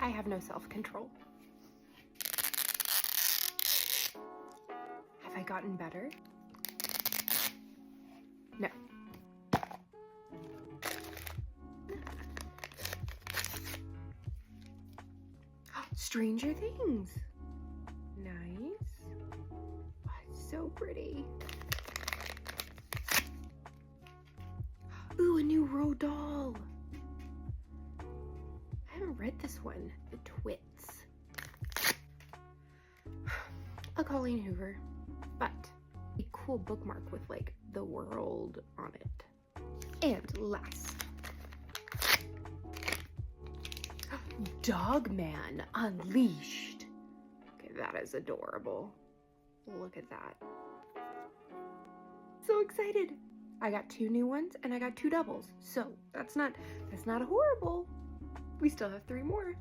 I have no self-control. Have I gotten better? No. Stranger Things. Nice. Oh, it's so pretty. Ooh, a new Roald Dahl. I haven't read this one. The Twits. A Colleen Hoover, but a cool bookmark with like the world on it. And last, Dogman Unleashed. Okay, that is adorable. Look at that. So excited. I got 2 new ones and I got 2 doubles. So that's not horrible. We still have 3 more.